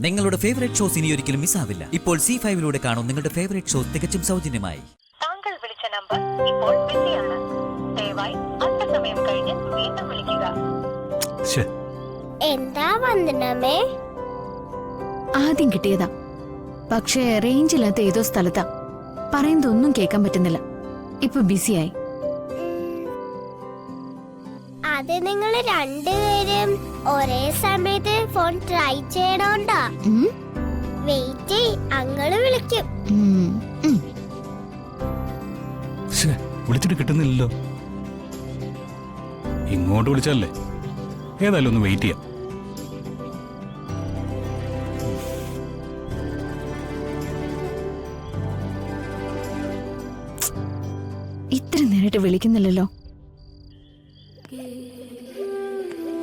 നിങ്ങളുടെ favourite shows ഇനി ഒരിക്കലും മിസ്സാവില്ല. ഇപ്പോൾ C5 കാണും നിങ്ങളുടെ ഫേവറേറ്റ് ഷോസ് തികച്ചും സൗജന്യമായി. താങ്കൾ വിളിച്ച നമ്പർ ഇപ്പോൾ ബിസിയാണ്. ദയവായി അല്പസമയം കഴിഞ്ഞ് വീണ്ടും വിളിക്കുക. എന്താ വന്ദനമേ? ആദ്യം കിട്ടിയതാ, പക്ഷേ റേഞ്ചില്ലാത്ത ഏതോ സ്ഥലത്താ. പറയുന്നതൊന്നും കേൾക്കാൻ പറ്റുന്നില്ല. ഇപ്പൊ ബിസിയായി. അത് നിങ്ങൾ രണ്ടുപേരും ഒരേ സമയത്ത് ഫോൺ ട്രൈ ചെയ്യണോണ്ടാ. വെയിറ്റ്, അങ്ങള് വിളിക്കും. വിളിച്ചിട്ട് കിട്ടുന്നില്ലല്ലോ. ഇങ്ങോട്ട് വിളിച്ചല്ലേ, ഏതായാലും ഒന്ന് വെയിറ്റ് ചെയ്യാം. ഇത്ര നേരിട്ട് വിളിക്കുന്നില്ലല്ലോ.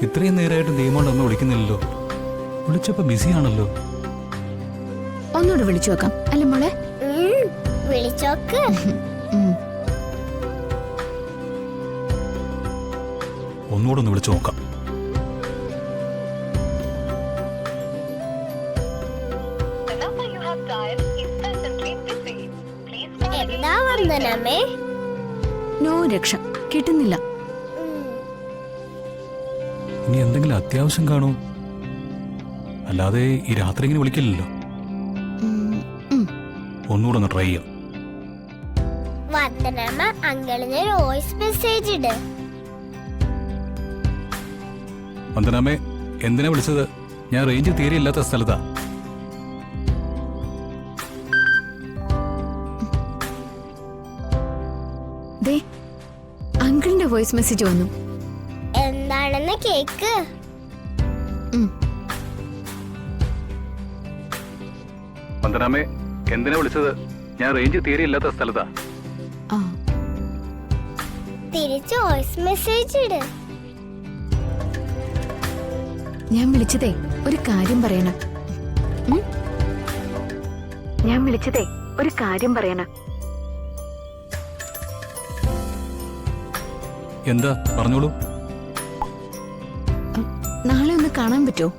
ഇത്രയും നേരമായിട്ട് ദൈവം ഒന്ന് വിളിക്കുന്നില്ലല്ലോ. വിളിച്ചപ്പോ ബിസിയാണല്ലോ. ഒന്നുകൂടെ വിളിച്ചു നോക്കാം അല്ലേ മോളെ? വിളിച്ചോക്ക്. ഒന്നുകൂടെ ഒന്ന് വിളിച്ചു നോക്കാം. The number you have dialed is presently busy. Please try again. എന്താ വന്ദനമേ? നോ രക്ഷ, കിട്ടുന്നില്ല. ഇനി എന്തെങ്കിലും അത്യാവശ്യം കാണൂ, അല്ലാതെ ഈ രാത്രി ഇങ്ങനെ വിളിക്കില്ലല്ലോ. ഒന്നുകൂടെ ഒന്ന് ട്രൈ ചെയ്യാം. വന്ദനമ്മ അങ്കിളിന് വോയിസ് മെസ്സേജ് ഇട്. വന്ദനാമേ, എന്തിനാ വിളിച്ചത്? ഞാൻ റേഞ്ച് തീരെ ഇല്ലാത്ത സ്ഥലത്താ. ദേ, അങ്കിളിന്റെ വോയിസ് മെസ്സേജ് വന്നു. എന്താണെന്ന് കേക്ക്. വന്ദനാമേ, എന്തിനാ വിളിച്ചത്? ഞാൻ റേഞ്ച് തീരെ ഇല്ലാത്ത സ്ഥലത്താ. ആ, തിരിച്ച് വോയിസ് മെസ്സേജ് ഇട്. ഞാൻ വിളിച്ചതേ ഒരു കാര്യം പറയണം. ഞാൻ വിളിച്ചതേ ഒരു കാര്യം പറയണം. എന്താ, പറഞ്ഞോളൂ. നാളെ ഒന്ന് കാണാൻ പറ്റുമോ?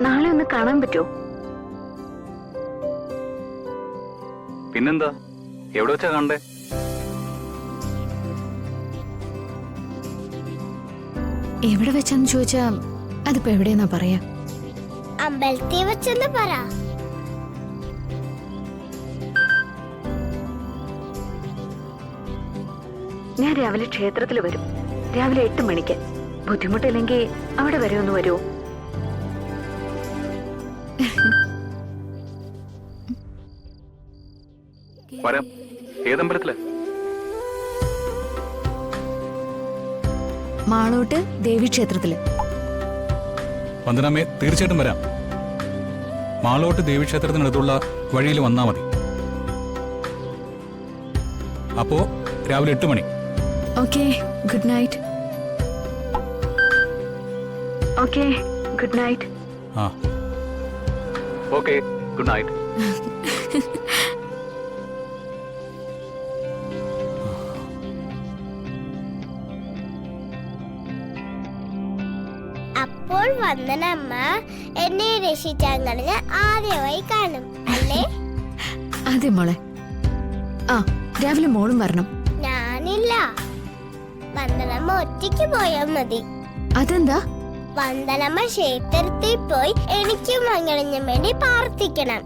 നാളെ ഒന്ന് കാണാൻ പറ്റുമോ? പിന്നെന്താ, എവിടെ വെച്ചാ കണ്ടേ? എവിടെ വെച്ചാന്ന് ചോദിച്ചാ അതിപ്പോ എവിടെയെന്നാ പറയാ? അമ്പലത്തിൽ വെച്ചെന്ന് പറ. ഞാൻ രാവിലെ ക്ഷേത്രത്തിൽ വരും. രാവിലെ 8 മണിക്ക്. ബുദ്ധിമുട്ടില്ലെങ്കിൽ അവിടെ വരെ ഒന്ന് വരുമോ? വരാം. ഏതമ്പലത്തില്? മാളോട്ട് ദേവീക്ഷേത്രത്തില്. വന്ദനാമേ, തീർച്ചയായിട്ടും വരാം. മാളോട്ട് ദേവീക്ഷേത്രത്തിനടുത്തുള്ള വഴിയിൽ വന്നാ മതി. അപ്പോ രാവിലെ 8 മണി. Okay, good night. Okay, good night. ആ, ഓക്കെ, ഗുഡ് നൈറ്റ്. അപ്പോൾ വന്ദനമ്മ എന്നെ രക്ഷിച്ചങ്ങളിന് ആദ്യമായി കാണും അല്ലേ? അതെ മോളെ. ആ, രാവിലെ മോളും വരണം. ഞാനില്ല, വന്ദനമ്മ ഒറ്റയ്ക്ക് പോയാൽ മതി. അതെന്താ? വന്ദനമ്മ ക്ഷേത്രത്തിൽ പോയി എനിക്കും അങ്ങളിഞ്ഞും വേണ്ടി പ്രാർത്ഥിക്കണം.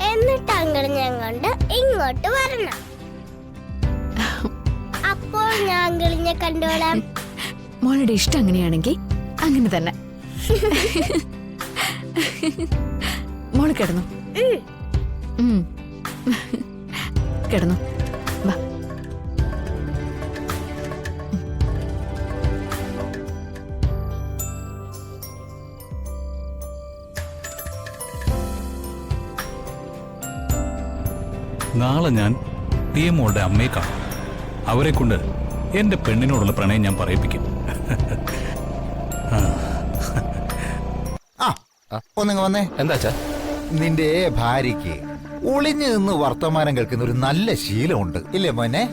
എന്നിട്ട് അങ്ങളിഞ്ഞം കൊണ്ട് ഇങ്ങോട്ട് വരണം. അപ്പോൾ ഞാൻ അങ്ങളിഞ്ഞ കണ്ടോളാം. മോളുടെ ഇഷ്ടം അങ്ങനെയാണെങ്കിൽ അങ്ങനെ തന്നെ. മോള് കിടന്നു. കിടന്നു. വാ. നാളെ ഞാൻ മോളുടെ അമ്മയെ കാണും. അവരെ കൊണ്ട് എന്റെ പെണ്ണിനോടുള്ള പ്രണയം ഞാൻ പറയിപ്പിക്കും. ഒന്നിങ്ങ വന്നേ. എന്താ നിന്റെ ഭാര്യയ്ക്ക് ഒളിഞ്ഞു നിന്ന് വർത്തമാനം കേൾക്കുന്ന ഒരു നല്ല ശീലമുണ്ട് ഇല്ലേ മോനെ?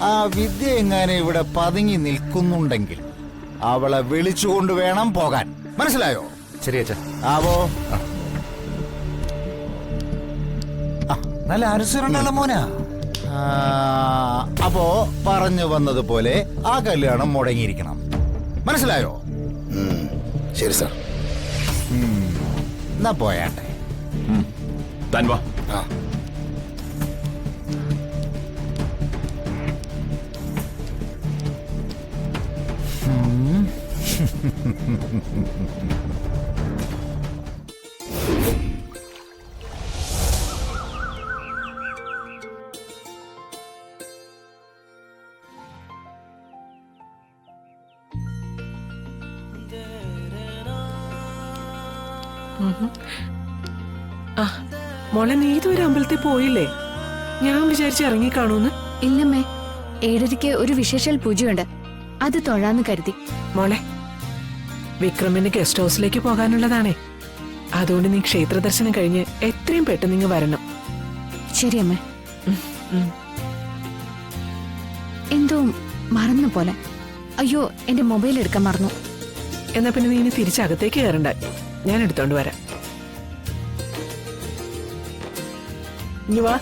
ആ വിദ്യ എങ്ങാനും ഇവിടെ പതുങ്ങി നിൽക്കുന്നുണ്ടെങ്കിൽ അവളെ വിളിച്ചുകൊണ്ട് വേണം പോകാൻ. മനസ്സിലായോ? ശരി അച്ഛാ. ആവോ. നല്ല അനുസരണമുള്ള മോനാ. അപ്പോ പറഞ്ഞു വന്നതുപോലെ ആ കല്യാണം മുടങ്ങിയിരിക്കണം. മനസ്സിലായോ? ശരി സാർ. എന്നാ പോയാട്ടെ. താൻ വാ. ആ മോളെ, നീ ഇതുവരെ അമ്പലത്തിൽ പോയില്ലേ? ഞാൻ വിചാരിച്ച് ഇറങ്ങിക്കാണൂന്ന്. ഇല്ലമ്മേ, 7:30 ഒരു വിശേഷൽ പൂജയുണ്ട്, അത് തൊഴാന്ന് കരുതി. മോളെ, വിക്രമിന് ഗസ്റ്റ് ഹൗസിലേക്ക് പോകാനുള്ളതാണേ. അതുകൊണ്ട് നീ ക്ഷേത്ര ദർശനം കഴിഞ്ഞ് എത്രയും പെട്ടെന്ന് ഇങ്ങ് വരണം. ശരിയമ്മേ. എന്തോ മറന്നു പോലെ. അയ്യോ, എന്റെ മൊബൈൽ എടുക്കാൻ മറന്നു. എന്നാ പിന്നെ നീ ഇനി തിരിച്ചകത്തേക്ക് കയറണ്ട, ഞാൻ എടുത്തോണ്ട് വരാം. ഇനി വാ,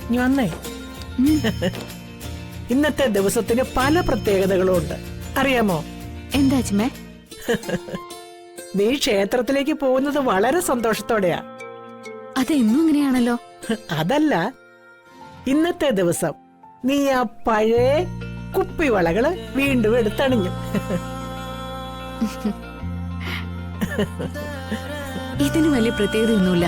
ഇനി വന്നേ. ഇന്നത്തെ ദിവസത്തിന് പല പ്രത്യേകതകളും ഉണ്ട്, അറിയാമോ? എന്താ അച്ഛമ്മേ? നീ ക്ഷേത്രത്തിലേക്ക് പോകുന്നത് വളരെ സന്തോഷത്തോടെയാ. അതെന്നും ഇങ്ങനെയാണല്ലോ. അതല്ല, ഇന്നത്തെ ദിവസം നീ ആ പഴയ കുപ്പിവളകള് വീണ്ടും എടുത്തണിഞ്ഞു. ഇതിന് വലിയ പ്രത്യേകതയൊന്നുമില്ല.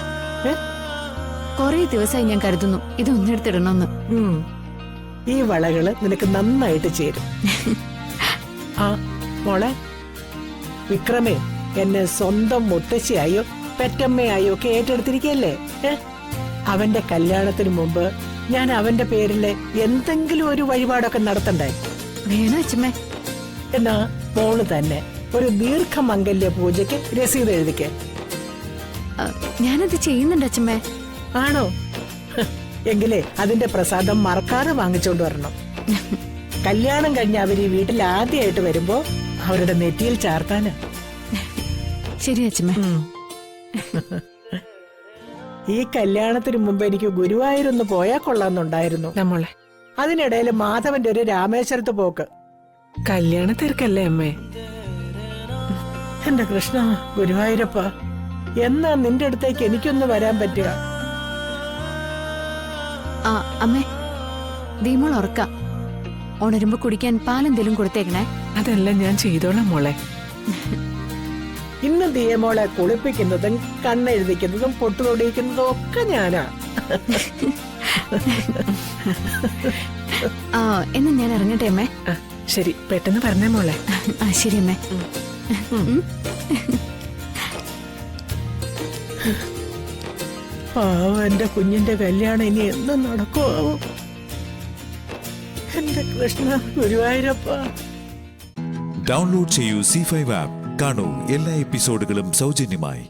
കൊറേ ദിവസമായി ഞാൻ കരുതുന്നു ഇതൊന്നെടുത്തിടണമെന്ന്. ഈ വളകള് നിനക്ക് നന്നായിട്ട് ചേരും. ആ മോളെ, വിക്രമേ എന്നെ സ്വന്തം മുത്തശ്ശിയായോ പെറ്റമ്മയായോ ഒക്കെ ഏറ്റെടുത്തിരിക്കല്ലേ? അവന്റെ കല്യാണത്തിന് മുമ്പ് ഞാൻ അവന്റെ പേരില് എന്തെങ്കിലും ഒരു വഴിപാടൊക്കെ നടത്തണ്ടേ? വേണോ അച്ഛമ്മേ? എന്നാ മോള് തന്നെ ഒരു ദീർഘമംഗല്യ പൂജയ്ക്ക് രസീത് എഴുതിക്കേ. ഞാനത് ചെയ്യുന്നുണ്ട് അച്ഛമ്മേ. ആണോ? എങ്കിലേ അതിന്റെ പ്രസാദം മറക്കാതെ വാങ്ങിച്ചോണ്ട് വരണം. കല്യാണം കഴിഞ്ഞ അവര് ഈ വീട്ടിൽ ആദ്യമായിട്ട് വരുമ്പോ അവരുടെ നെറ്റിയിൽ ചാർത്താന്. ശരി അച്ഛമ്മേ. ഈ കല്യാണത്തിന് മുമ്പ് എനിക്ക് ഗുരുവായൂരൊന്ന് പോയാ കൊള്ളാന്നുണ്ടായിരുന്നു നമ്മളെ. അതിനിടയിൽ മാധവന്റെ ഒരു രാമേശ്വരത്ത് പോക്ക്. കല്യാണ തിരക്കല്ലേ അമ്മേ? എന്റെ കൃഷ്ണ ഗുരുവായൂരപ്പ, എന്നാ നിന്റെ അടുത്തേക്ക് എനിക്കൊന്ന് വരാൻ പറ്റുക? ആ അമ്മേ, ദീമോൾ ഉറക്ക. ഉണരുമ്പോ കുടിക്കാൻ പാലെന്തേലും കൊടുത്തേക്കണേ. അതെല്ലാം ഞാൻ ചെയ്തോളാം മോളെ. ഇന്ന് ദിയമോളെ കുളിപ്പിക്കുന്നതും കണ്ണെഴുതിക്കുന്നതും പൊട്ടുതൊടിയിക്കുന്നതും ഒക്കെ ഞാനാ. ആ എന്നാ ഞാൻ ഇറങ്ങട്ടെ അമ്മേ. ശരി, പെട്ടെന്ന് പറഞ്ഞേ മോളെ. ആ ശരി അമ്മേ. എന്റെ കുഞ്ഞിന്റെ കല്യാണം ഇനി എന്ന് നടക്കുവോ? എന്റെ കൃഷ്ണ ഗുരുവായൂരപ്പ. ഡൗൺലോഡ് ചെയ്യൂ C5 ആപ്പ്. കാണൂ എല്ലാ എപ്പിസോഡുകളും സൗജന്യമായി.